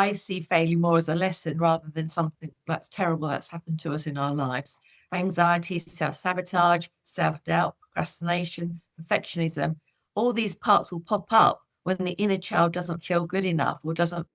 I see failure more as a lesson rather than something that's terrible that's happened to us in our lives. Anxiety, self-sabotage, self-doubt, procrastination, perfectionism, all these parts will pop up when the inner child doesn't feel good enough or doesn't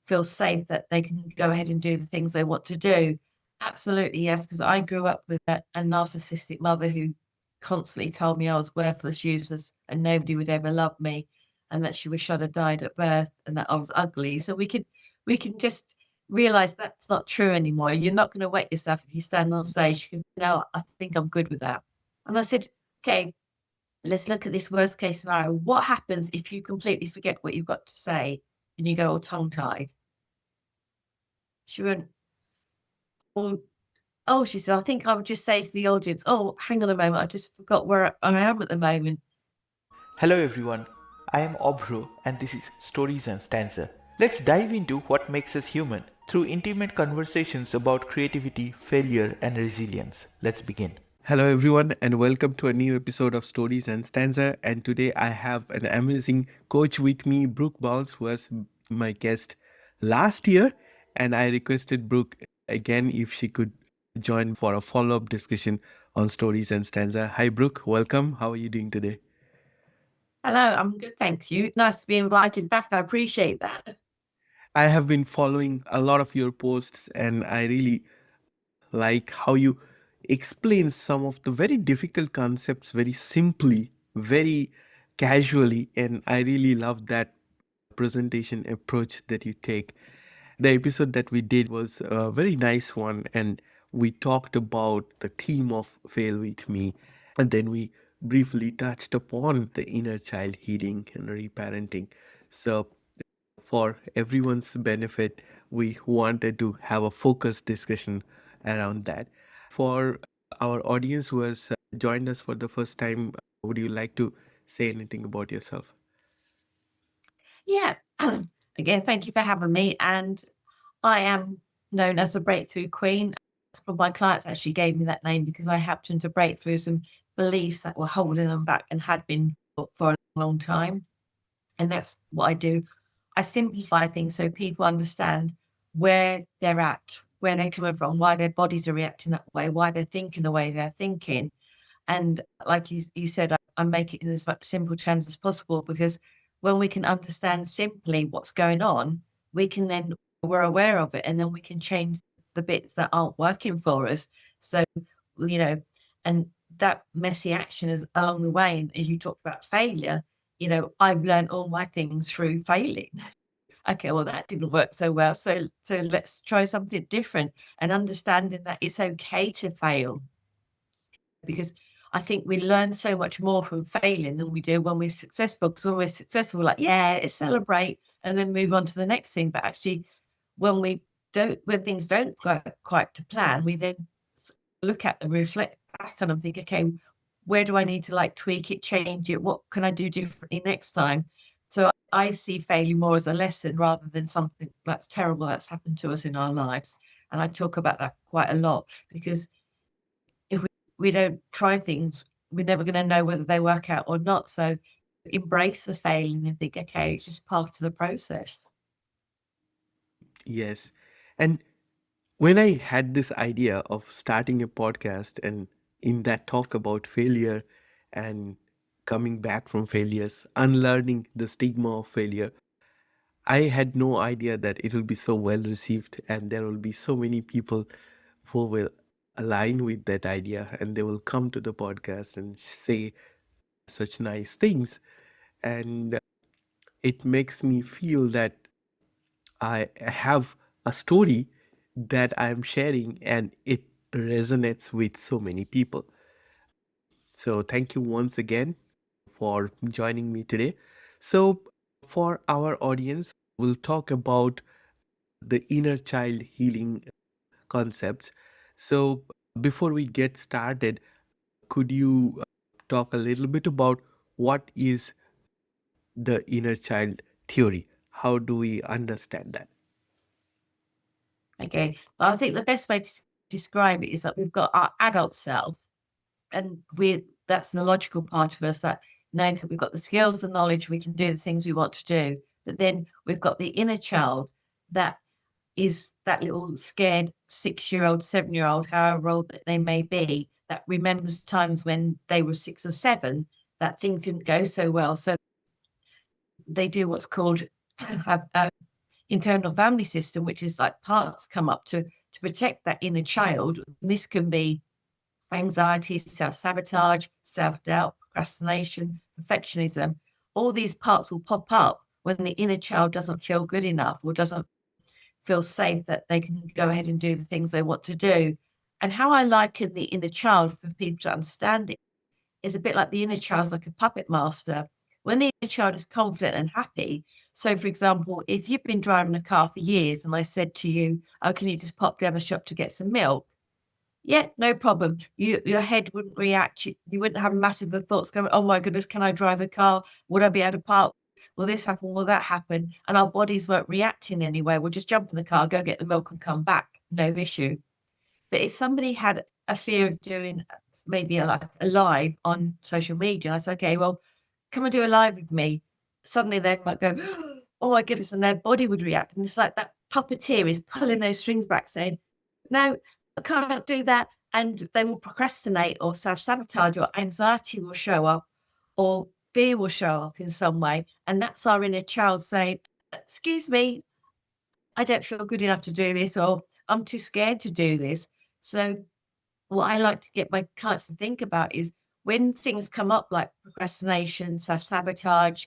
feel safe that they can go ahead and do the things they want to do. Absolutely, yes, because I grew up with a narcissistic mother who constantly told me I was worthless, useless, and nobody would ever love me, and that she wished I'd have died at birth, and that I was ugly. So we can just realize that's not true anymore. You're not going to wet yourself if you stand on stage because I think I'm good with that. And I said, okay, let's look at this worst case scenario. What happens if you completely forget what you've got to say and you go all tongue tied? She went, oh, oh, she said, I think I would just say to the audience, oh, hang on a moment, I just forgot where I am at the moment. Hello everyone, I am Obro and this is Stories and Stanza. Let's dive into what makes us human through intimate conversations about creativity, failure, and resilience. Let's begin. Hello, everyone, and welcome to a new episode of Stories and Stanza. And today I have an amazing coach with me, Brooke Bowles, who was my guest last year. And I requested Brooke again if she could join for a follow up discussion on Stories and Stanza. Hi, Brooke. Welcome. How are you doing today? Hello, I'm good, thank you. Nice to be invited back. I appreciate that. I have been following a lot of your posts, and I really like how you explain some of the very difficult concepts very simply, very casually, and I really love that presentation approach that you take. The episode that we did was a very nice one, and we talked about the theme of fail with me, and then we briefly touched upon the inner child healing and reparenting. So for everyone's benefit, we wanted to have a focused discussion around that. For our audience who has joined us for the first time, would you like to say anything about yourself? Yeah. Again, thank you for having me. And I am known as the Breakthrough Queen. My clients actually gave me that name because I helped them to break through some beliefs that were holding them back and had been for a long time. And that's what I do. I simplify things so people understand where they're at, where they're coming from, why their bodies are reacting that way, why they're thinking the way they're thinking. And like you said, I make it in as much simple terms as possible because when we can understand simply what's going on, we can then, we're aware of it, and then we can change the bits that aren't working for us. So, you know, and that messy action is along the way. And as you talked about failure, I've learned all my things through failing. Okay, well, that didn't work so well. So let's try something different and understanding that it's okay to fail, because I think we learn so much more from failing than we do when we're successful. Because when we're successful, we're like, yeah, let's celebrate and then move on to the next thing. But actually, when things don't go quite to plan, we then look at and reflect back on them, think, okay, where do I need to tweak it, change it? What can I do differently next time? So I see failure more as a lesson rather than something that's terrible that's happened to us in our lives. And I talk about that quite a lot because if we don't try things, we're never going to know whether they work out or not. So embrace the failing and think, okay, it's just part of the process. Yes. And when I had this idea of starting a podcast and in that talk about failure and coming back from failures, unlearning the stigma of failure, I had no idea that it will be so well received and there will be so many people who will align with that idea and they will come to the podcast and say such nice things. And it makes me feel that I have a story that I am sharing and it resonates with so many people. So, thank you once again for joining me today. So, for our audience, we'll talk about the inner child healing concepts. So, before we get started, could you talk a little bit about what is the inner child theory? How do we understand that? Okay. Well, I think the best way to describe it is that we've got our adult self, and that's the logical part of us that knows that we've got the skills, the knowledge, we can do the things we want to do. But then we've got the inner child that is that little scared 6-year-old, 7-year-old, however old that they may be, that remembers times when they were 6 or 7, that things didn't go so well. So they do what's called have internal family system, which is like parts come up to protect that inner child. And this can be anxiety, self-sabotage, self-doubt, procrastination, perfectionism. All these parts will pop up when the inner child doesn't feel good enough or doesn't feel safe that they can go ahead and do the things they want to do. And how I liken the inner child for people to understand it is a bit like the inner child's like a puppet master. When the inner child is confident and happy, so for example, if you've been driving a car for years and I said to you, oh, can you just pop down the shop to get some milk? Yeah, no problem. Your head wouldn't react. You wouldn't have massive thoughts going, oh my goodness, can I drive a car? Would I be able to park? Will this happen? Will that happen? And our bodies weren't reacting anyway. We'll just jump in the car, go get the milk and come back. No issue. But if somebody had a fear of doing maybe like a live on social media, and I said, okay, well, come and do a live with me. Suddenly they might go, oh my goodness, and their body would react. And it's like that puppeteer is pulling those strings back saying, no, I can't do that. And they will procrastinate or self-sabotage, or anxiety will show up, or fear will show up in some way. And that's our inner child saying, excuse me, I don't feel good enough to do this, or I'm too scared to do this. So what I like to get my clients to think about is when things come up like procrastination, self-sabotage,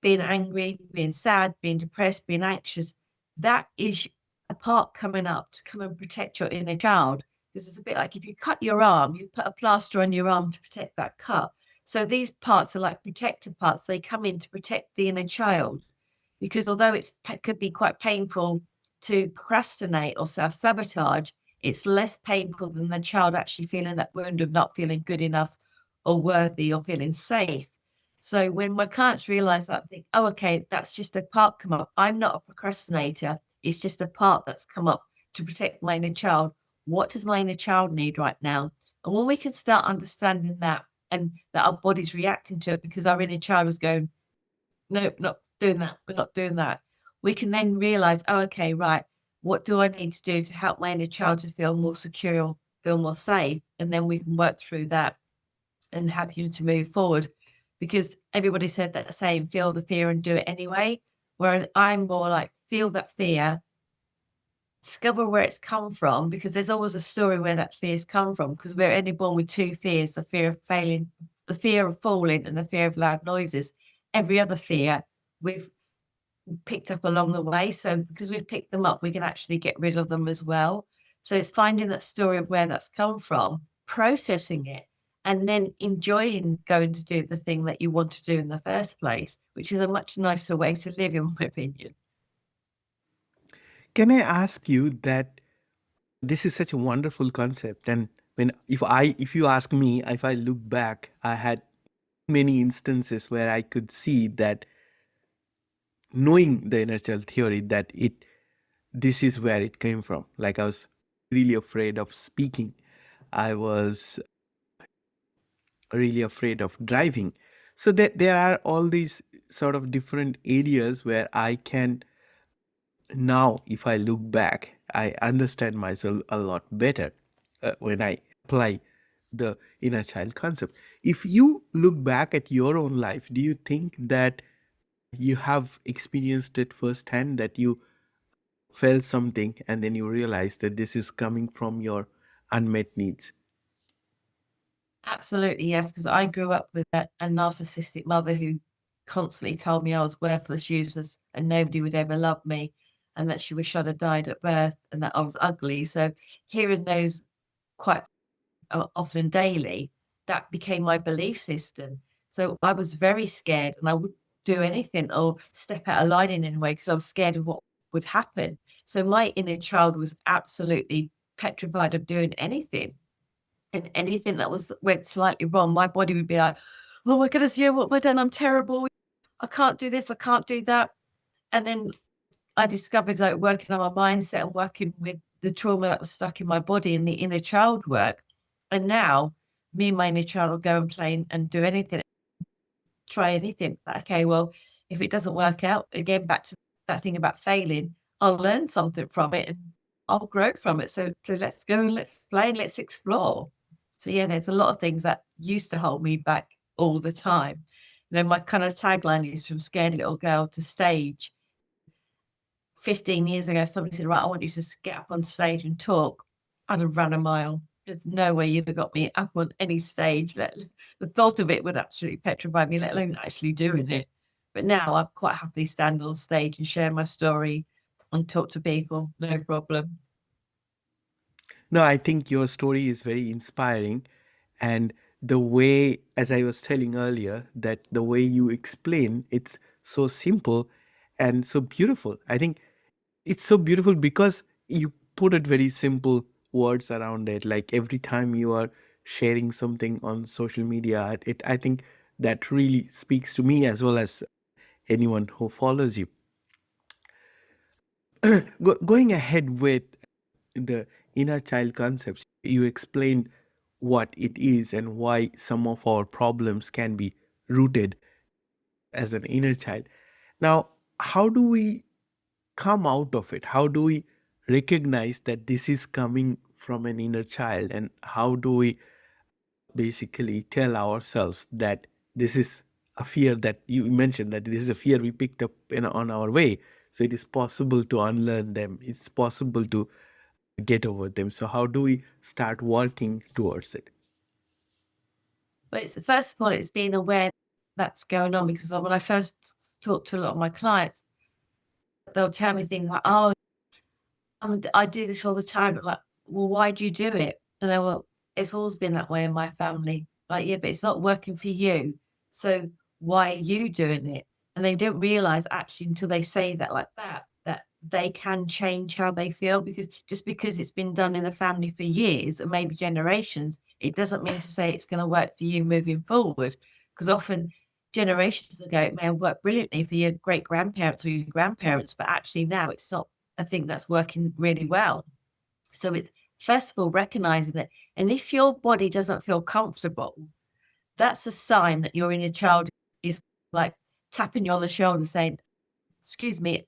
being angry, being sad, being depressed, being anxious, that is a part coming up to come and protect your inner child. Because it's a bit like if you cut your arm, you put a plaster on your arm to protect that cut. So these parts are like protector parts. They come in to protect the inner child. Because although it could be quite painful to procrastinate or self-sabotage, it's less painful than the child actually feeling that wound of not feeling good enough or worthy or feeling safe. So when my clients realize that, I think, oh, okay, that's just a part come up. I'm not a procrastinator. It's just a part that's come up to protect my inner child. What does my inner child need right now? And when we can start understanding that and that our body's reacting to it because our inner child is going, no, not doing that. We're not doing that. We can then realize, oh, okay, right. What do I need to do to help my inner child to feel more secure, feel more safe? And then we can work through that and help you to move forward. Because everybody said that same, feel the fear and do it anyway. Whereas I'm more like, feel that fear, discover where it's come from, because there's always a story where that fear's come from, because we're only born with two fears, the fear of failing, the fear of falling, and the fear of loud noises. Every other fear we've picked up along the way. So because we've picked them up, we can actually get rid of them as well. So it's finding that story of where that's come from, processing it, and then enjoying going to do the thing that you want to do in the first place, which is a much nicer way to live, in my opinion. Can I ask you that this is such a wonderful concept, and if you ask me, if I look back, I had many instances where I could see that knowing the inner child theory, that this is where it came from. Like I was really afraid of speaking. I was really afraid of driving. So there are all these sort of different areas where I can now, if I look back, I understand myself a lot better when I apply the inner child concept. If you look back at your own life, do you think that you have experienced it firsthand, that you felt something and then you realize that this is coming from your unmet needs? Absolutely, yes, because I grew up with a narcissistic mother who constantly told me I was worthless, useless, and nobody would ever love me, and that she wished I'd have died at birth, and that I was ugly. So hearing those quite often daily, that became my belief system. So I was very scared, and I would do anything or step out of line in any way because I was scared of what would happen. So my inner child was absolutely petrified of doing anything. And anything that went slightly wrong, my body would be like, "Oh my goodness, yeah, what have I done? I'm terrible. I can't do this. I can't do that." And then I discovered, like, working on my mindset and working with the trauma that was stuck in my body and the inner child work. And now me and my inner child will go and play and do anything, try anything. Okay, well, if it doesn't work out, again, back to that thing about failing, I'll learn something from it and I'll grow from it. So let's go and let's play, let's explore. So yeah, there's a lot of things that used to hold me back all the time. My kind of tagline is from scared little girl to stage. 15 years ago, somebody said, right, I want you to get up on stage and talk. I'd have run a mile. There's no way you'd have got me up on any stage. The thought of it would absolutely petrify me, let alone actually doing it. But now I quite happily stand on stage and share my story and talk to people, no problem. No, I think your story is very inspiring. And the way, as I was telling earlier, that the way you explain, it's so simple and so beautiful. I think it's so beautiful because you put it very simple words around it. Like every time you are sharing something on social media, I think that really speaks to me as well as anyone who follows you. Going ahead with the inner child concepts, you explained what it is and why some of our problems can be rooted as an inner child. Now, how do we come out of it? How do we recognize that this is coming from an inner child? And how do we basically tell ourselves that this is a fear that you mentioned, that this is a fear we picked up on our way? So it is possible to unlearn them, it's possible to get over them. So how do we start working towards it? But it's first of all, it's being aware that's going on, because when I first talk to a lot of my clients, they'll tell me things like, oh, I do this all the time, but like, well, why do you do it? And then, well, it's always been that way in my family. Like, yeah, but it's not working for you. So why are you doing it? And they don't realize actually until they say that like that they can change how they feel, because just because it's been done in a family for years and maybe generations, it doesn't mean to say it's going to work for you moving forward. Because often generations ago, it may have worked brilliantly for your great grandparents or your grandparents, but actually now it's not. I think that's working really well. So it's first of all recognizing it. And if your body doesn't feel comfortable, that's a sign that your inner child is like tapping you on the shoulder saying, excuse me,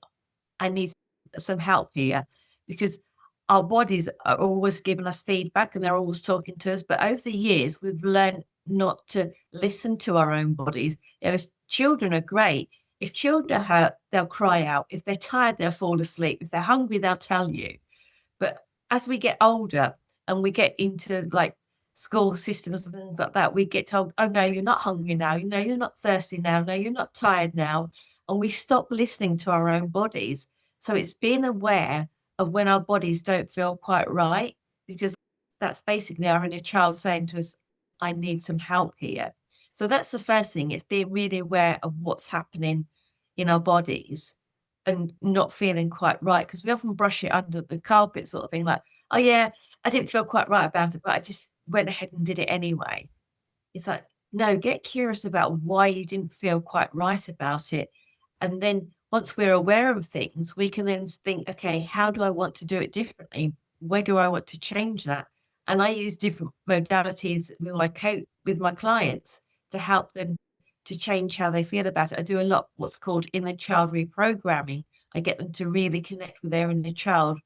I need some help here. Because our bodies are always giving us feedback and they're always talking to us. But over the years, we've learned not to listen to our own bodies. Children are great. If children are hurt, they'll cry out. If they're tired, they'll fall asleep. If they're hungry, they'll tell you. But as we get older and we get into like school systems and things like that, we get told, oh no, you're not hungry now. No, you're not thirsty now. No, you're not tired now. And we stop listening to our own bodies. So it's being aware of when our bodies don't feel quite right, because that's basically our inner child saying to us, I need some help here. So that's the first thing. It's being really aware of what's happening in our bodies and not feeling quite right, because we often brush it under the carpet sort of thing, like, oh yeah, I didn't feel quite right about it, but I just went ahead and did it anyway. It's like, no, get curious about why you didn't feel quite right about it. And then once we're aware of things, we can then think, okay, how do I want to do it differently? Where do I want to change that? And I use different modalities with my clients to help them to change how they feel about it. I do a lot what's called inner child reprogramming. I get them to really connect with their inner child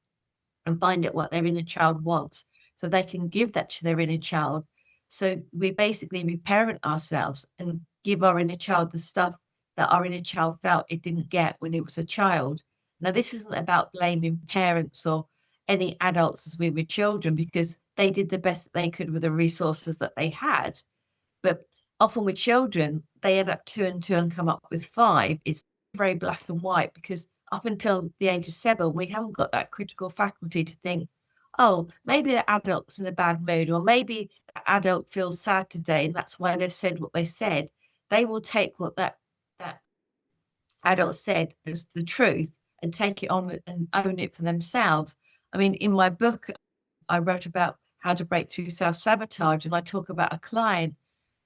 and find out what their inner child wants so they can give that to their inner child. So we basically reparent ourselves and give our inner child the stuff that our inner child felt it didn't get when it was a child. Now, this isn't about blaming parents or any adults as we were children, because they did the best they could with the resources that they had. But often with children, they add up two and two and come up with five. It's very black and white, because up until the age of 7, we haven't got that critical faculty to think, oh, maybe the adult's in a bad mood, or maybe the adult feels sad today and that's why they've said what they said. They will take what that adult said as the truth and take it on and own it for themselves. I mean, in my book, I wrote about how to break through self-sabotage, and I talk about a client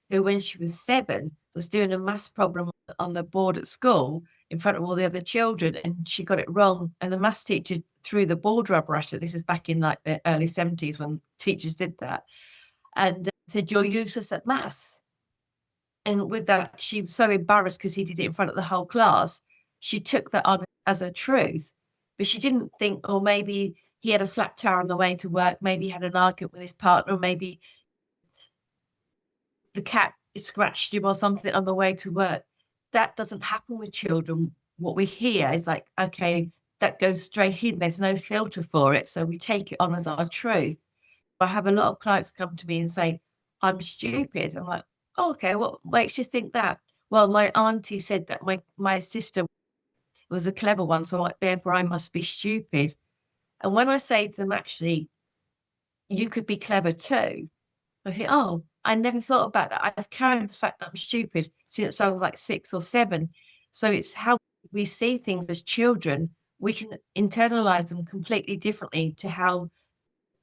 who, when she was 7, was doing a maths problem on the board at school in front of all the other children, and she got it wrong. And the maths teacher threw the board rubber at her. This is back in like the early 70s when teachers did that, and said, "You're useless at maths." And with that, she was so embarrassed because he did it in front of the whole class. She took that on as a truth. but she didn't think, or maybe he had a flat tire on the way to work, maybe he had an argument with his partner, or maybe the cat scratched him or something on the way to work. That doesn't happen with children. What we hear is like, okay, that goes straight in. There's no filter for it. So we take it on as our truth. I have a lot of clients come to me and say, I'm stupid. I'm like, oh, okay, what makes you think that? Well, my auntie said that my sister was a clever one, so therefore I must be stupid. And when I say to them, actually, you could be clever too, I think, oh, I never thought about that. I've carried the fact that I'm stupid since I was like 6 or 7. So it's how we see things as children. We can internalize them completely differently to how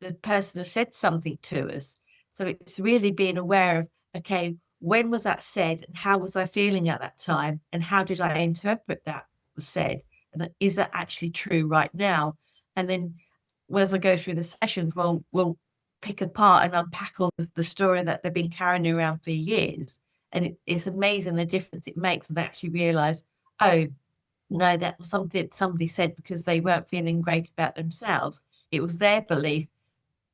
the person has said something to us. So it's really being aware of, okay, when was that said and how was I feeling at that time? And how did I interpret that was said? And is that actually true right now? And then as I go through the sessions, we'll pick apart and unpack all the story that they've been carrying around for years. And it's amazing the difference it makes, and actually realize, oh, no, that was something somebody said because they weren't feeling great about themselves. It was their belief,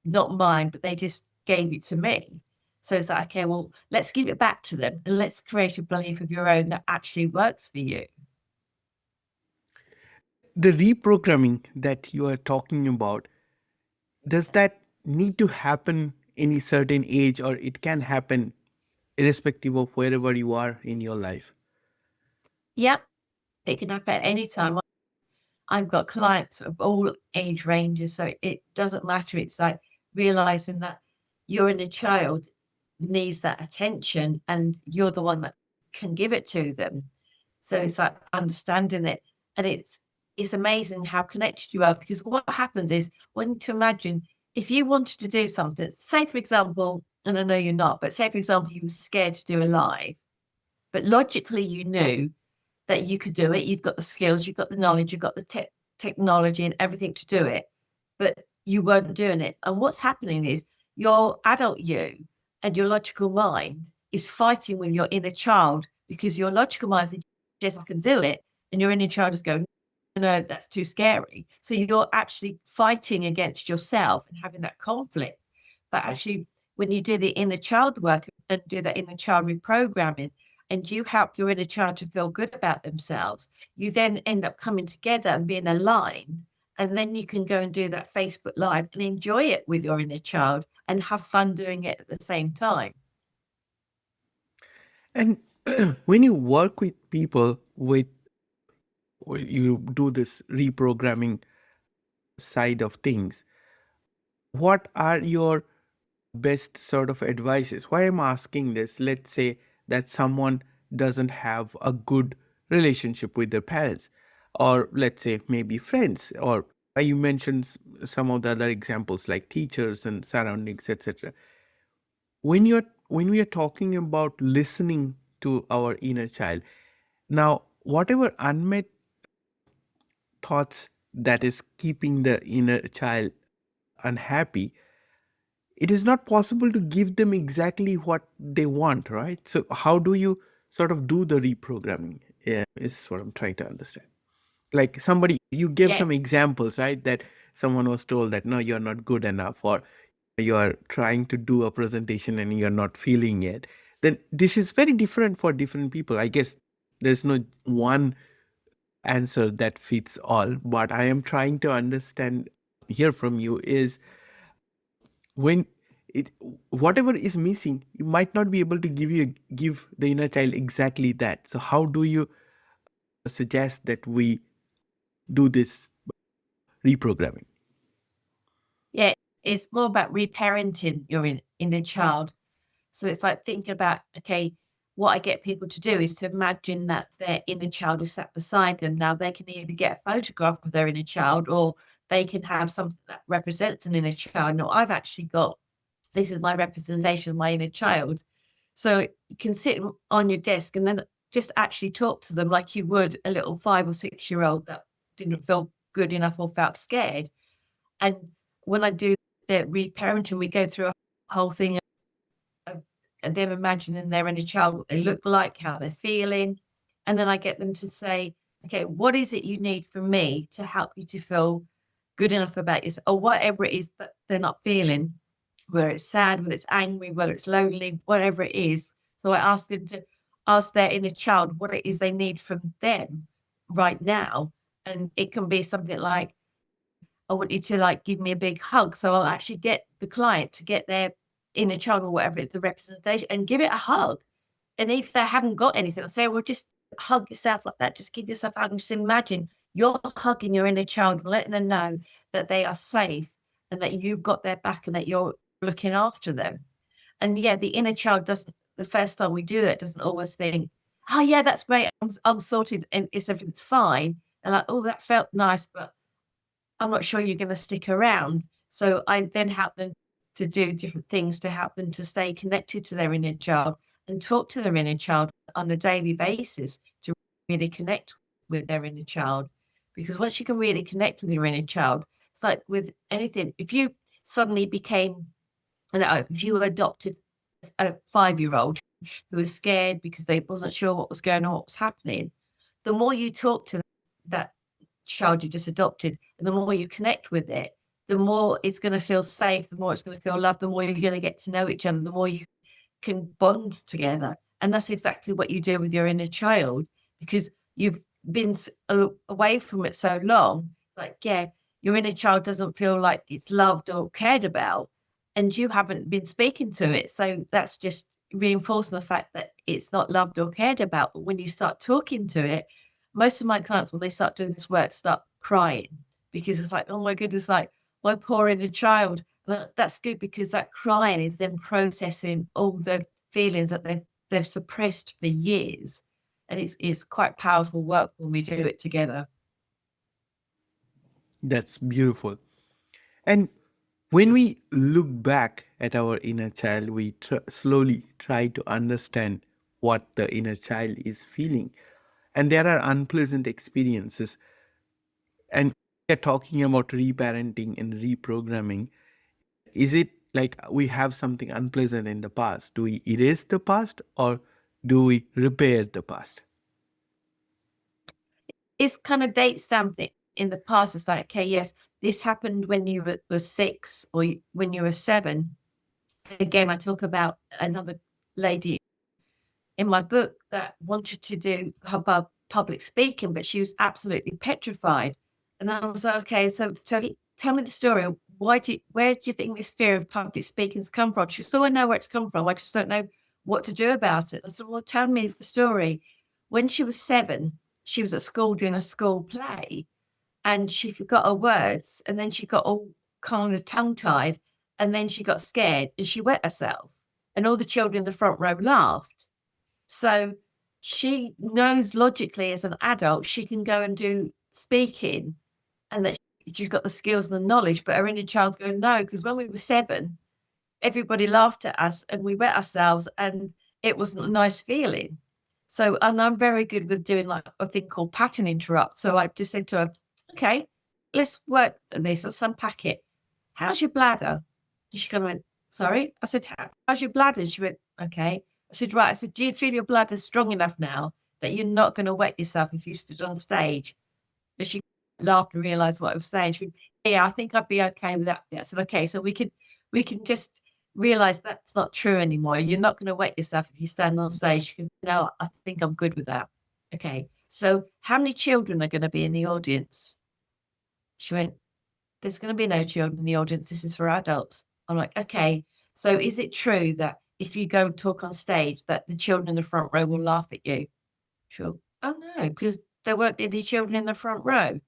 not mine, but they just gave it to me. So it's like, okay, well, let's give it back to them and let's create a belief of your own that actually works for you. The reprogramming that you are talking about, does that need to happen any certain age, or it can happen irrespective of wherever you are in your life? Yep, it can happen at any time. I've got clients of all age ranges, so it doesn't matter. It's like realizing that your inner child needs that attention and you're the one that can give it to them. So it's like understanding it. And it's amazing how connected you are, because what happens is, when to imagine if you wanted to do something, say for example, and I know you're not, but say for example, you were scared to do a live, but logically you knew that you could do it. You've got the skills, you've got the knowledge, you've got the technology and everything to do it, but you weren't doing it. And what's happening is your adult you and your logical mind is fighting with your inner child, because your logical mind is just, I can do it. And your inner child is going, no, that's too scary. So you're actually fighting against yourself and having that conflict. But actually, when you do the inner child work and do that inner child reprogramming, and you help your inner child to feel good about themselves, you then end up coming together and being aligned. And then you can go and do that Facebook Live and enjoy it with your inner child and have fun doing it at the same time. And when you work with people with, or you do this reprogramming side of things, what are your best sort of advices? Why I'm asking this, let's say that someone doesn't have a good relationship with their parents, or let's say maybe friends, or you mentioned some of the other examples like teachers and surroundings, etc. When we are talking about listening to our inner child, now whatever unmet thoughts that is keeping the inner child unhappy, it is not possible to give them exactly what they want, right? So how do you sort of do the reprogramming? Yeah, is what I'm trying to understand. Like somebody, you gave Yeah. some examples, right? That someone was told that no, you're not good enough, or you are trying to do a presentation and you're not feeling it. Then this is very different for different people. I guess there's no one answer that fits all. But I am trying to understand, hear from you, is when it, whatever is missing, you might not be able to give the inner child exactly that. So how do you suggest that we do this reprogramming? Yeah. It's more about reparenting your inner child. So it's like thinking about, okay, what I get people to do is to imagine that their inner child is sat beside them. Now they can either get a photograph of their inner child, or they can have something that represents an inner child. Now I've actually got, this is my representation of my inner child. So you can sit on your desk and then just actually talk to them like you would a little 5 or 6-year-old that didn't feel good enough or felt scared. And when I do the reparenting, we go through a whole thing of them imagining their inner child, what they look like, how they're feeling. And then I get them to say, okay, what is it you need from me to help you to feel good enough about yourself, or whatever it is that they're not feeling, whether it's sad, whether it's angry, whether it's lonely, whatever it is. So I ask them to ask their inner child what it is they need from them right now. And it can be something like, I want you to like give me a big hug. So I'll actually get the client to get their inner child or whatever it's the representation and give it a hug. And if they haven't got anything, I'll say, well, just hug yourself like that. Just give yourself a hug and just imagine you're hugging your inner child and letting them know that they are safe and that you've got their back and that you're looking after them. And yeah, the inner child doesn't, the first time we do that, doesn't always think, oh yeah, that's great. I'm sorted and it's everything's fine. And like, oh, that felt nice, but I'm not sure you're going to stick around. So I then help them to do different things to help them to stay connected to their inner child and talk to their inner child on a daily basis to really connect with their inner child. Because once you can really connect with your inner child, it's like with anything, if you suddenly became, I don't know, if you adopted a 5-year-old who was scared because they wasn't sure what was going on, what was happening, the more you talk to that child you just adopted, and the more you connect with it, the more it's going to feel safe, the more it's going to feel loved, the more you're going to get to know each other, the more you can bond together. And that's exactly what you do with your inner child, because you've been away from it so long. Like, yeah, your inner child doesn't feel like it's loved or cared about, and you haven't been speaking to it. So that's just reinforcing the fact that it's not loved or cared about. But when you start talking to it, most of my clients, when they start doing this work, start crying because it's like, oh my goodness, like my poor inner child. And that's good because that crying is then processing all the feelings that they've suppressed for years. And it's quite powerful work when we do it together. That's beautiful. And when we look back at our inner child, we slowly try to understand what the inner child is feeling. And there are unpleasant experiences. And we are talking about reparenting and reprogramming. Is it like we have something unpleasant in the past? Do we erase the past or do we repair the past? It's kind of date stamped in the past. It's like, okay, yes, this happened when you were 6 or when you were 7. Again, I talk about another lady in my book that wanted to do her public speaking, but she was absolutely petrified. And I was like, okay, so tell me the story. Where do you think this fear of public speaking's come from? She said, oh, I know where it's come from. I just don't know what to do about it. I said, well, tell me the story. When she was 7, she was at school doing a school play and she forgot her words. And then she got all kind of tongue tied. And then she got scared and she wet herself. And all the children in the front row laughed. So she knows logically as an adult, she can go and do speaking and that she's got the skills and the knowledge, but her inner child's going, no, because when we were 7, everybody laughed at us and we wet ourselves and it wasn't a nice feeling. So, and I'm very good with doing like a thing called pattern interrupt. So I just said to her, okay, let's work on this. Let's unpack it. How's your bladder? And she kind of went, sorry. I said, how's your bladder? She went, okay. I said, right. I said, do you feel your bladder strong enough now that you're not going to wet yourself if you stood on stage? And she laughed and realized what I was saying. She went, yeah, I think I'd be okay with that. I said, okay, so we can just realize that's not true anymore. You're not going to wet yourself if you stand on stage. She goes, no, I think I'm good with that. Okay. So how many children are going to be in the audience? She went, there's going to be no children in the audience. This is for adults. I'm like, okay. So is it true that if you go and talk on stage that the children in the front row will laugh at you? Sure. Oh no, because there weren't any children in the front row.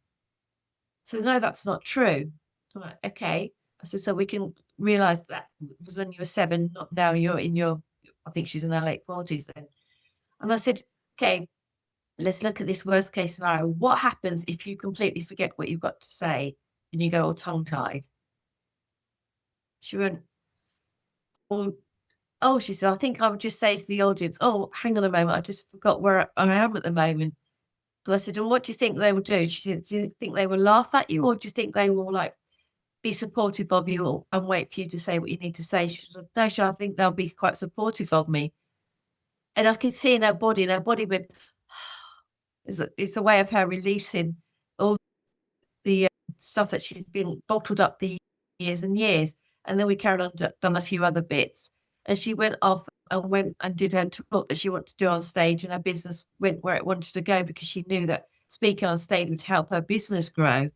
So no, that's not true. I'm like, okay. I said, so we can realize that was when you were 7, not now you're in your, I think she's in her late 40s then. And I said, okay, let's look at this worst case scenario. What happens if you completely forget what you've got to say and you go all tongue tied? She went, oh, she said, I think I would just say to the audience, oh, hang on a moment, I just forgot where I am at the moment. And I said, well, what do you think they will do? She said, do you think they will laugh at you or do you think they will like be supportive of you and wait for you to say what you need to say? She said, no, I think they'll be quite supportive of me. And I could see in her body went, It's a way of her releasing all the stuff that she'd been bottled up the years and years. And then we carried on, done a few other bits. And she went off and went and did her talk that she wanted to do on stage, and her business went where it wanted to go because she knew that speaking on stage would help her business grow.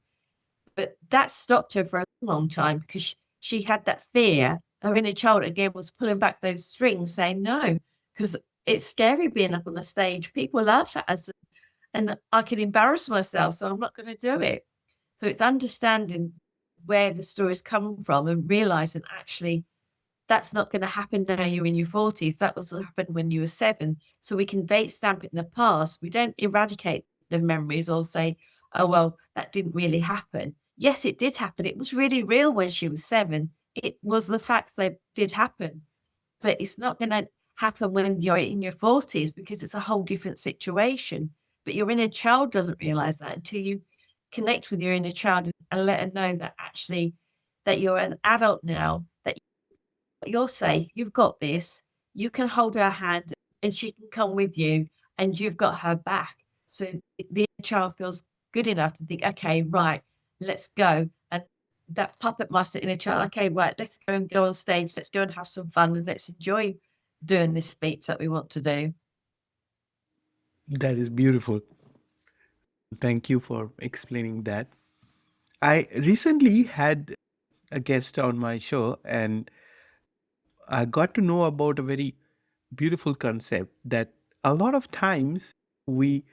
But that stopped her for a long time because she had that fear. Her inner child again was pulling back those strings, saying no, because it's scary being up on the stage. People laugh at us, and I can embarrass myself, so I'm not going to do it. So it's understanding where the stories come from and realizing actually that's not going to happen now you're in your 40s. That was what happened when you were 7. So we can date stamp it in the past. We don't eradicate the memories or say, oh, well, that didn't really happen. Yes, it did happen. It was really real when she was 7. It was the facts that did happen. But it's not going to happen when you're in your 40s because it's a whole different situation. But your inner child doesn't realize that until you connect with your inner child and let her know that actually that you're an adult now, that you're safe, you've got this, you can hold her hand and she can come with you and you've got her back. So the child feels good enough to think, okay, right, let's go. And that puppet master in a child, okay, right, let's go and go on stage, let's go and have some fun and let's enjoy doing this speech that we want to do. That is beautiful. Thank you for explaining that. I recently had a guest on my show, and I got to know about a very beautiful concept that a lot of times we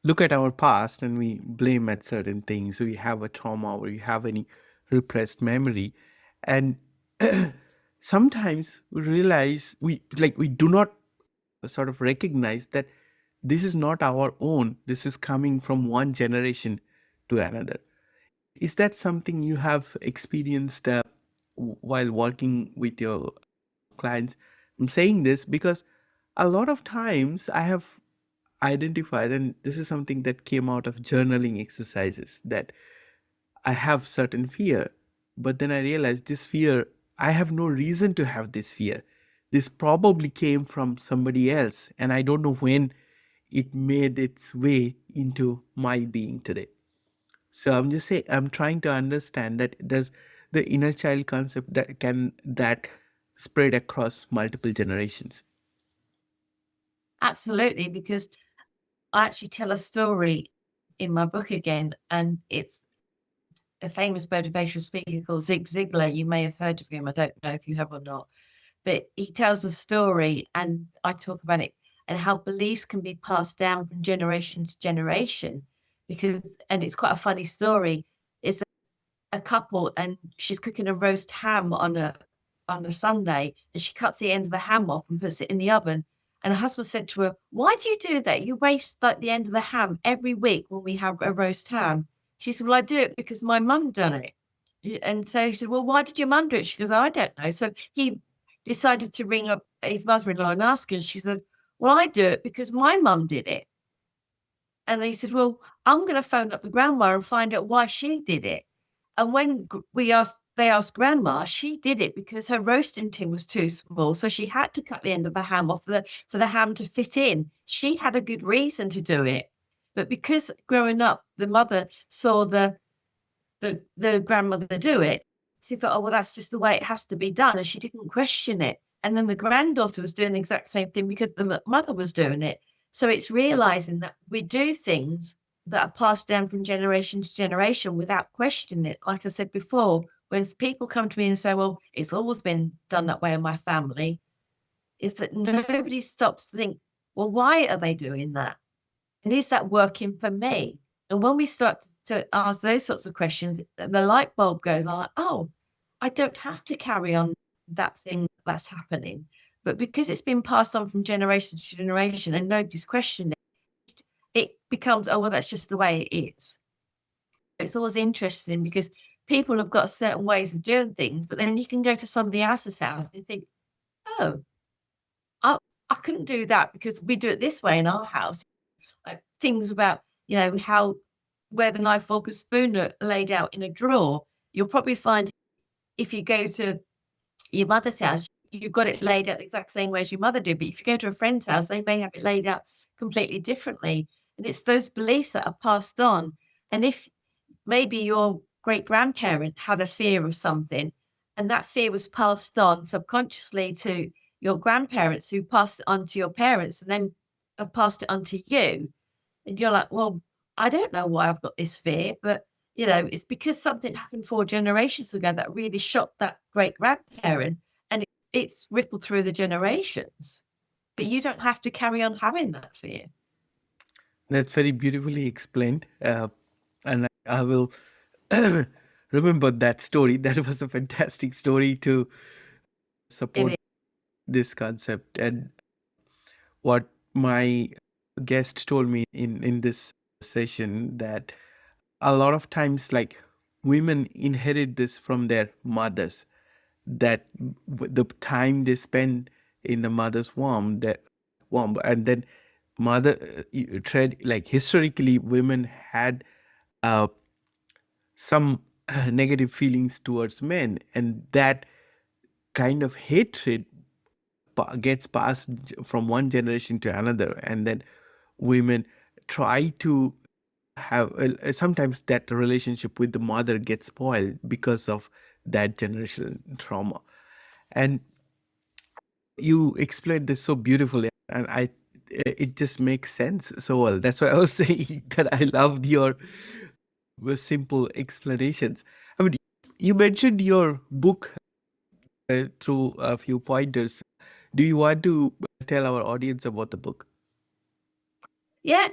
look at our past and we blame at certain things. We have a trauma or we have any repressed memory. And sometimes we realize we do not sort of recognize that this is not our own. This is coming from one generation to another. Is that something you have experienced while working with your clients? I'm saying this because a lot of times I have identified, and this is something that came out of journaling exercises, that I have certain fear, but then I realized this fear, I have no reason to have this fear. This probably came from somebody else, and I don't know when it made its way into my being today. So I'm just saying, I'm trying to understand that does the inner child concept that spread across multiple generations? Absolutely, because I actually tell a story in my book again, and it's a famous motivational speaker called Zig Ziglar. You may have heard of him. I don't know if you have or not, but he tells a story, and I talk about it and how beliefs can be passed down from generation to generation. And it's quite a funny story. It's a couple, and she's cooking a roast ham on a Sunday, and she cuts the ends of the ham off and puts it in the oven. And her husband said to her, "Why do you do that? You waste like the end of the ham every week when we have a roast ham." She said, "Well, I do it because my mum done it." And so he said, "Well, why did your mum do it?" She goes, "I don't know." So he decided to ring up his mother-in-law and ask her. And she said, "Well, I do it because my mum did it." And he said, "Well, I'm going to phone up the grandma and find out why she did it." And when they asked grandma, she did it because her roasting tin was too small. So she had to cut the end of the ham off for the ham to fit in. She had a good reason to do it. But because growing up, the mother saw the grandmother do it, she thought, oh, well, that's just the way it has to be done. And she didn't question it. And then the granddaughter was doing the exact same thing because the mother was doing it. So it's realizing that we do things that are passed down from generation to generation without questioning it. Like I said before, when people come to me and say, well, it's always been done that way in my family, is that nobody stops to think, well, why are they doing that? And is that working for me? And when we start to ask those sorts of questions, the light bulb goes on, like, oh, I don't have to carry on that thing that's happening. But because it's been passed on from generation to generation and nobody's questioning it, it becomes, oh, well, that's just the way it is. It's always interesting because people have got certain ways of doing things, but then you can go to somebody else's house and think, oh, I, I couldn't do that because we do it this way in our house. Like things about, how where the knife, fork, and spoon are laid out in a drawer. You'll probably find if you go to your mother's house, you've got it laid out the exact same way as your mother did. But if you go to a friend's house, they may have it laid out completely differently. And it's those beliefs that are passed on. And if maybe your great grandparent had a fear of something, and that fear was passed on subconsciously to your grandparents, who passed it on to your parents, and then have passed it on to you. And you're like, well, I don't know why I've got this fear, but it's because something happened 4 generations ago that really shocked that great grandparent, and it's rippled through the generations. But you don't have to carry on having that fear. That's very beautifully explained. And I will remember that story. That was a fantastic story to support this concept. And what my guest told me in this session, that a lot of times, like, women inherit this from their mothers, that the time they spend in the mother's womb, and then mother tread, like, historically women had some negative feelings towards men, and that kind of hatred gets passed from one generation to another, and then women try to have sometimes that relationship with the mother gets spoiled because of that generational trauma. And you explained this so beautifully, and it just makes sense so well. That's why I was saying that I loved your simple explanations. I mean, you mentioned your book through a few pointers. Do you want to tell our audience about the book? Yeah,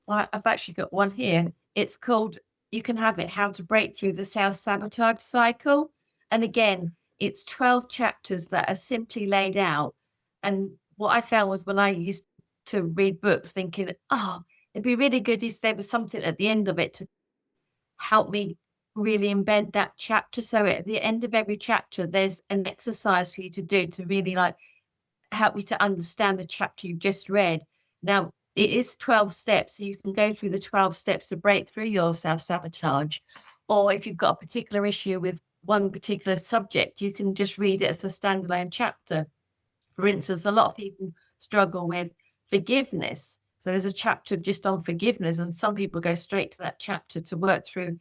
I've actually got one here. It's called You Can Have It, How to Break Through the Self-Sabotage Cycle. And again, it's 12 chapters that are simply laid out. And what I found was, when I used to read books, thinking, it'd be really good if there was something at the end of it to help me really embed that chapter. So at the end of every chapter, there's an exercise for you to do to really help you to understand the chapter you've just read. Now, it is 12 steps, so you can go through the 12 steps to break through your self-sabotage. Or if you've got a particular issue with one particular subject, you can just read it as a standalone chapter. For instance, a lot of people struggle with forgiveness. So there's a chapter just on forgiveness, and some people go straight to that chapter to work through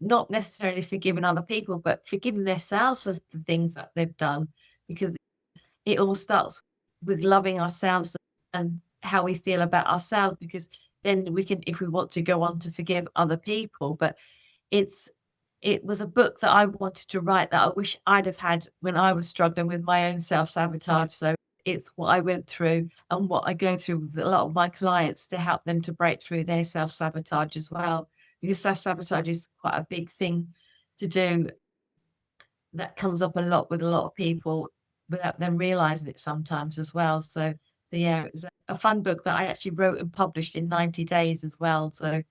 not necessarily forgiving other people, but forgiving themselves for the things that they've done, because it all starts with loving ourselves and how we feel about ourselves, because then we can, if we want to, go on to forgive other people. But it was a book that I wanted to write that I wish I'd have had when I was struggling with my own self-sabotage. So it's what I went through and what I go through with a lot of my clients to help them to break through their self-sabotage as well. Because self-sabotage is quite a big thing to do, that comes up a lot with a lot of people without them realizing it sometimes as well. So yeah, it was a fun book that I actually wrote and published in 90 days as well. So I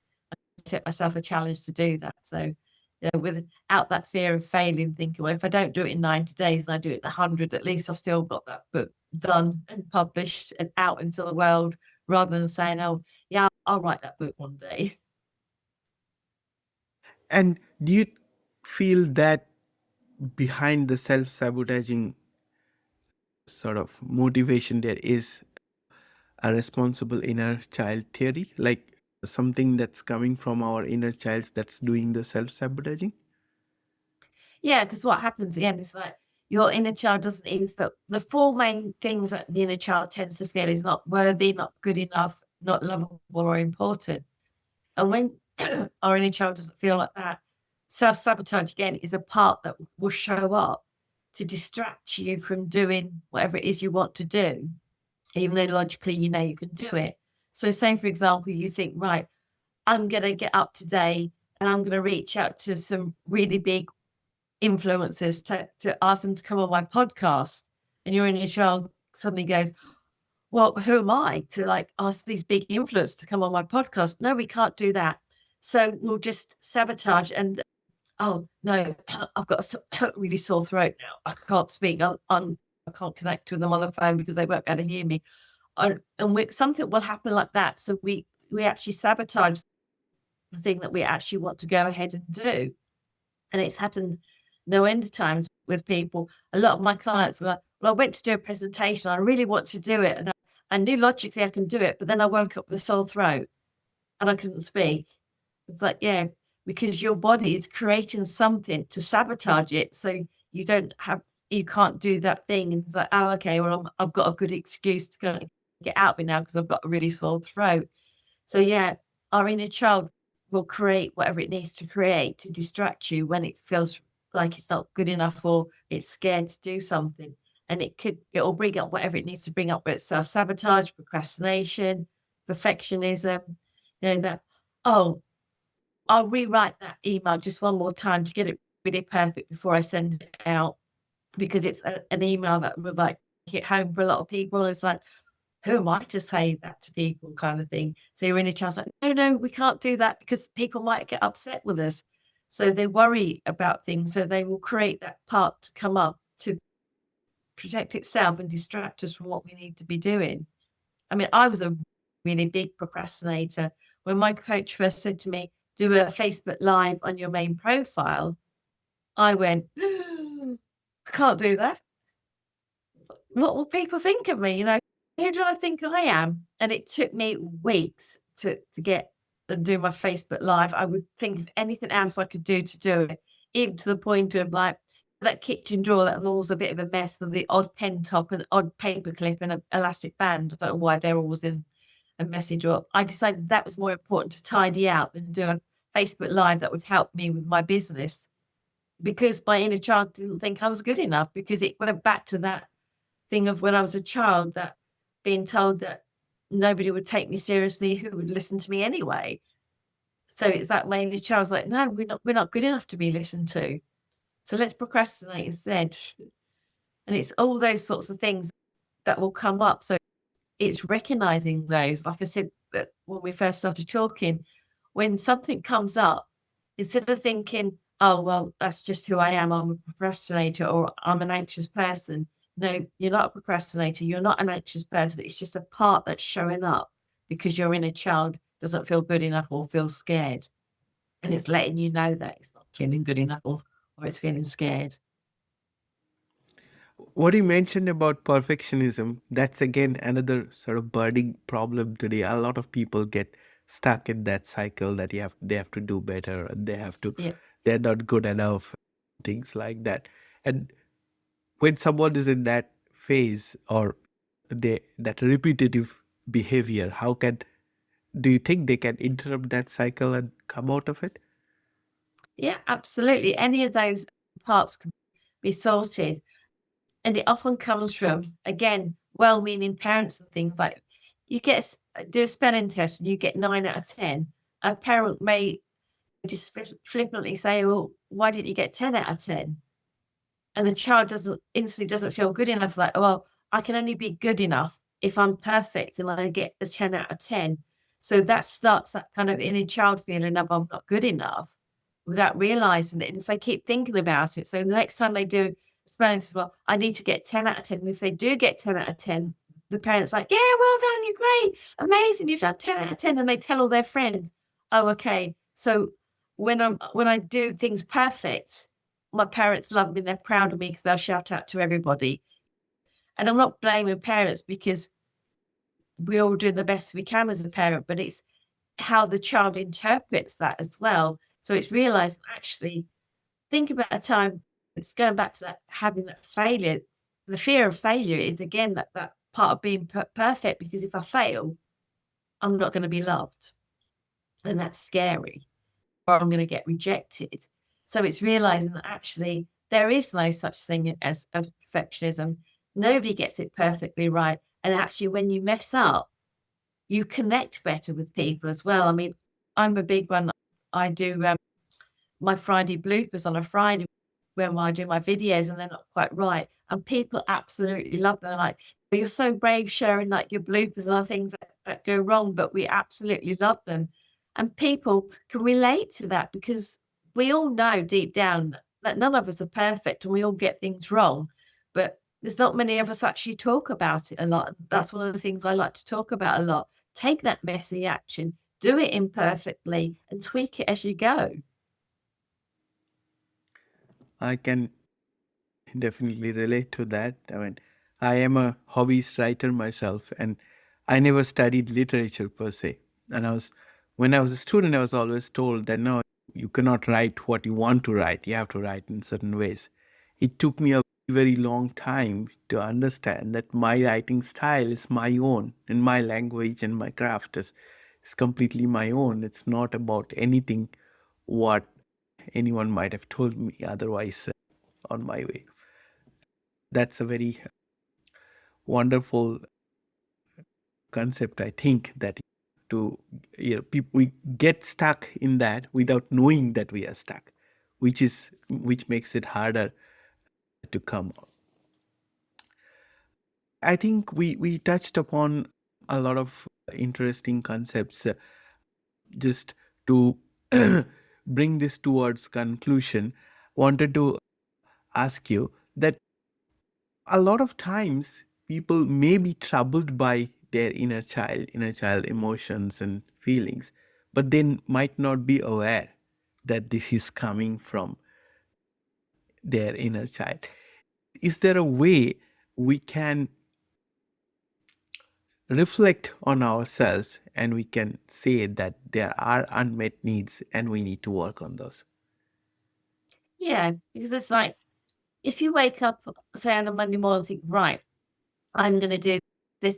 set myself a challenge to do that. So, without that fear of failing, thinking, well, if I don't do it in 90 days and I do it in 100, at least I've still got that book done and published and out into the world, rather than saying, oh, yeah, I'll write that book one day. And do you feel that behind the self-sabotaging sort of motivation there is a responsible inner child theory, like something that's coming from our inner child that's doing the self-sabotaging? Yeah, because what happens again is, like, your inner child doesn't even feel the four main things that the inner child tends to feel is not worthy, not good enough, not lovable or important. And when our inner child doesn't feel like that, self-sabotage again is a part that will show up to distract you from doing whatever it is you want to do, even though logically you know you can do it. So say, for example, you think, right, I'm going to get up today and I'm going to reach out to some really big influencers to ask them to come on my podcast. And your inner child suddenly goes, well, who am I to ask these big influencers to come on my podcast? No, we can't do that. So we'll just sabotage and, oh no, I've got a really sore throat now. I can't speak. I can't connect with them on the phone because they won't be able to hear me. And something will happen like that. So we actually sabotage the thing that we actually want to go ahead and do. And it's happened no end of times with people. A lot of my clients were like, Well, I went to do a presentation. I really want to do it. And I knew logically I can do it, but then I woke up with a sore throat and I couldn't speak. It's like, yeah, because your body is creating something to sabotage it. So you can't do that thing. And it's like, oh, okay, well, I've got a good excuse to go get out of it now because I've got a really sore throat. So yeah, our inner child will create whatever it needs to create to distract you when it feels like it's not good enough or it's scared to do something. And it'll bring up whatever it needs to bring up, with self-sabotage, procrastination, perfectionism, that, oh, I'll rewrite that email just one more time to get it really perfect before I send it out, because it's an email that would like hit home for a lot of people. It's like, who am I to say that to people, kind of thing. So your inner child's like, no, we can't do that because people might get upset with us. So they worry about things. So they will create that part to come up to protect itself and distract us from what we need to be doing. I mean, I was a really big procrastinator. When my coach first said to me, do a Facebook Live on your main profile, I went, I can't do that. What will people think of me? Who do I think I am? And it took me weeks to get and do my Facebook Live. I would think of anything else I could do to do it, even to the point of like that kitchen drawer that was a bit of a mess, and the odd pen top and odd paper clip and an elastic band. I don't know why they're always in a messy drawer. I decided that was more important to tidy out than do a Facebook Live that would help me with my business, because my inner child didn't think I was good enough, because it went back to that thing of when I was a child, that being told that nobody would take me seriously who would listen to me anyway. So it's like my inner child's like, no, we're not good enough to be listened to. So let's procrastinate instead. And it's all those sorts of things that will come up. So it's recognizing those, like I said, that when we first started talking, when something comes up, instead of thinking, oh, well, that's just who I am, I'm a procrastinator or I'm an anxious person. No, you're not a procrastinator. You're not an anxious person. It's just a part that's showing up because your inner child doesn't feel good enough or feels scared. And it's letting you know that it's not feeling good enough, or it's feeling scared. What you mentioned about perfectionism, that's again another sort of burning problem today. A lot of people get stuck in that cycle that they have to do better, and Yeah. they're not good enough, things like that. And when someone is in that phase, or that repetitive behavior, do you think they can interrupt that cycle and come out of it? Yeah, absolutely. Any of those parts can be sorted. And it often comes from, again, well-meaning parents and things like, do a spelling test and you get 9 out of 10. A parent may just flippantly say, well, why didn't you get 10 out of 10? And the child doesn't feel good enough. Like, well, I can only be good enough if I'm perfect and I get a 10 out of 10. So that starts that kind of inner child feeling of I'm not good enough, without realizing it. And if they keep thinking about it, so the next time they do spelling test, well, I need to get 10 out of 10. And if they do get 10 out of 10, the parent's like, yeah, well done, you're great, amazing, you've done 10 out of 10. And they tell all their friends, oh, okay. So when I do things perfect, my parents love me, they're proud of me because they'll shout out to everybody. And I'm not blaming parents, because we all do the best we can as a parent, but it's how the child interprets that as well. So it's realized, actually, think about a time, it's going back to that, having that failure. The fear of failure is, again, that part of being perfect, because if I fail, I'm not going to be loved. And that's scary. Or I'm going to get rejected. So it's realizing that actually there is no such thing as perfectionism. Nobody gets it perfectly right. And actually, when you mess up, you connect better with people as well. I mean, I'm a big one. I do my Friday bloopers on a Friday when I do my videos and they're not quite right. And people absolutely love them. They're like, you're so brave sharing like your bloopers and other things that go wrong, but we absolutely love them. And people can relate to that, because we all know deep down that none of us are perfect and we all get things wrong. But there's not many of us actually talk about it a lot. That's one of the things I like to talk about a lot. Take that messy action, do it imperfectly, and tweak it as you go. I can definitely relate to that. I mean, I am a hobbyist writer myself, and I never studied literature per se. And when I was a student, I was always told that no, you cannot write what you want to write. You have to write in certain ways. It took me a very long time to understand that my writing style is my own, and my language and my craft is completely my own. It's not about anything what anyone might have told me otherwise on my way. That's a very wonderful concept, I think, that to people, we get stuck in that without knowing that we are stuck, which makes it harder to come out. I think we touched upon a lot of interesting concepts. Just to bring this towards conclusion, wanted to ask you that a lot of times people may be troubled by their inner child emotions and feelings, but they might not be aware that this is coming from their inner child. Is there a way we can reflect on ourselves and we can say that there are unmet needs and we need to work on those? Yeah, because it's like if you wake up, say on a Monday morning, and think, right, I'm going to do this,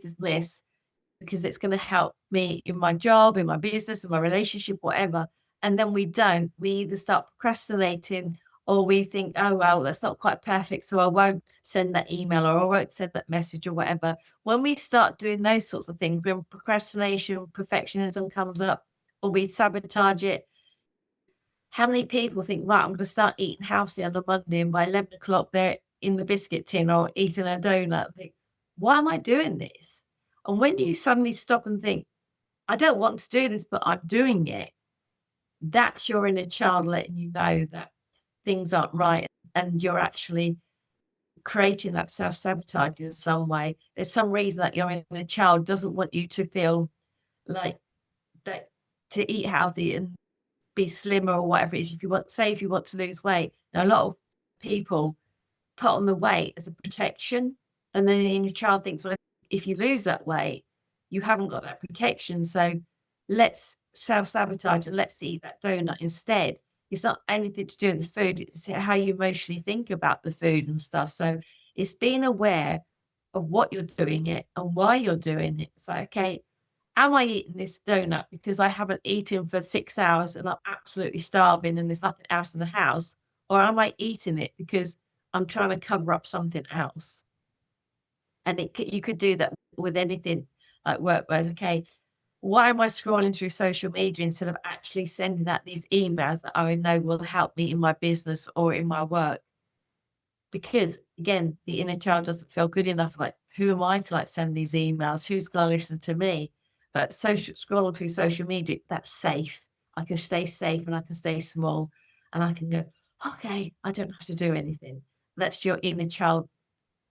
because it's going to help me in my job, in my business, in my relationship, whatever. And then we don't. We either start procrastinating or we think, oh, well, that's not quite perfect. So I won't send that email or I won't send that message or whatever. When we start doing those sorts of things, when procrastination, perfectionism comes up, or we sabotage it, how many people think, right, I'm going to start eating healthy on a Monday, and by 11 o'clock they're in the biscuit tin or eating a donut? Think, why am I doing this? And when you suddenly stop and think, I don't want to do this, but I'm doing it, that's your inner child letting you know that things aren't right and you're actually creating that self-sabotage in some way. There's some reason that your inner child doesn't want you to feel like that, to eat healthy and be slimmer or whatever it is. If you want, say, if you want to lose weight, now a lot of people put on the weight as a protection, and then your child thinks, well, if you lose that weight, you haven't got that protection, so let's self-sabotage and let's eat that donut instead. It's not anything to do with the food, it's how you emotionally think about the food and stuff. So it's being aware of what you're doing it and why you're doing it. It's like, okay, am I eating this donut because I haven't eaten for 6 hours and I'm absolutely starving and there's nothing else in the house? Or am I eating it because I'm trying to cover up something else? And you could do that with anything like work, whereas, okay, why am I scrolling through social media instead of actually sending out these emails that I know will help me in my business or in my work? Because again, the inner child doesn't feel good enough. Like, who am I to like send these emails? Who's going to listen to me? But scrolling through social media, that's safe. I can stay safe and I can stay small and I can go, okay, I don't have to do anything. That's your inner child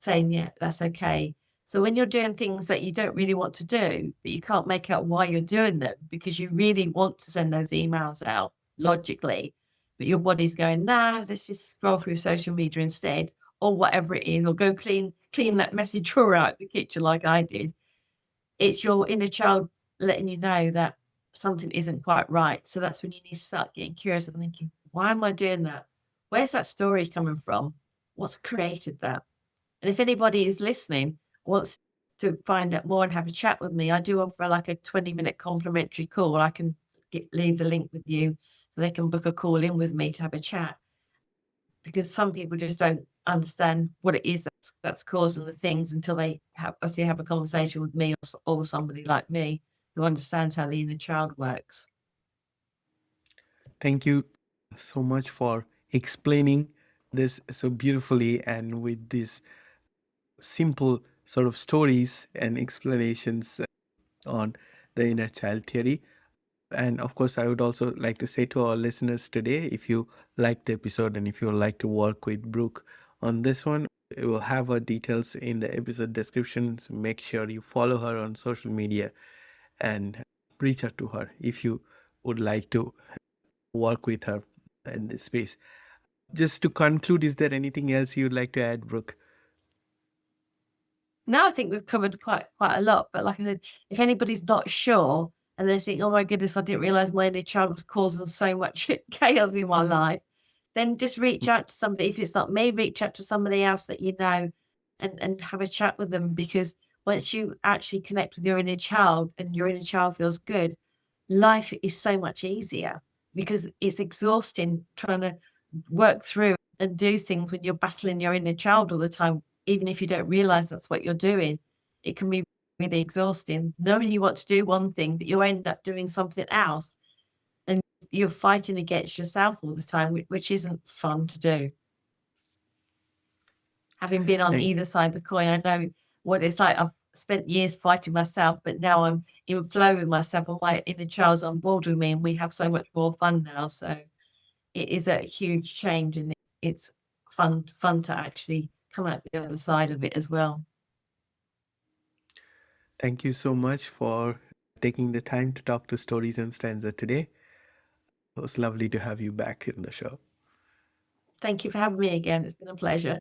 saying, yeah, that's okay. So when you're doing things that you don't really want to do, but you can't make out why you're doing them because you really want to send those emails out logically, but your body's going, nah, let's just scroll through social media instead, or whatever it is, or go clean that messy drawer out the kitchen like I did. It's your inner child letting you know that something isn't quite right. So that's when you need to start getting curious and thinking, why am I doing that? Where's that story coming from? What's created that? And if anybody is listening, wants to find out more and have a chat with me, I do offer like a 20-minute complimentary call. I can leave the link with you so they can book a call in with me to have a chat, because some people just don't understand what it is that's causing the things until they obviously have a conversation with me or somebody like me who understands how the inner child works. Thank you so much for explaining this so beautifully and with these simple sort of stories and explanations on the inner child theory. And of course, I would also like to say to our listeners today, if you liked the episode and if you would like to work with Brooke on this one, we will have her details in the episode description. So make sure you follow her on social media and reach out to her if you would like to work with her in this space. Just to conclude, is there anything else you'd like to add, Brooke? Now I think we've covered quite a lot, but like I said, if anybody's not sure and they think, oh my goodness, I didn't realize my inner child was causing so much chaos in my life, then just reach out to somebody. If it's not me, reach out to somebody else that you know and have a chat with them, because once you actually connect with your inner child and your inner child feels good, life is so much easier, because it's exhausting trying to work through and do things when you're battling your inner child all the time. Even if you don't realize that's what you're doing, it can be really exhausting knowing you want to do one thing but you end up doing something else, and you're fighting against yourself all the time, which isn't fun to do. Having been on Thank, either side of the coin, I know what it's like. I've spent years fighting myself, but now I'm in flow with myself, and my inner child's on board with me, and we have so much more fun now. So it is a huge change, and it's fun to actually come out the other side of it as well. thank you so much for taking the time to talk to Stories and Stanza today. It was lovely to have you back in the show. Thank you for having me again. It's been a pleasure.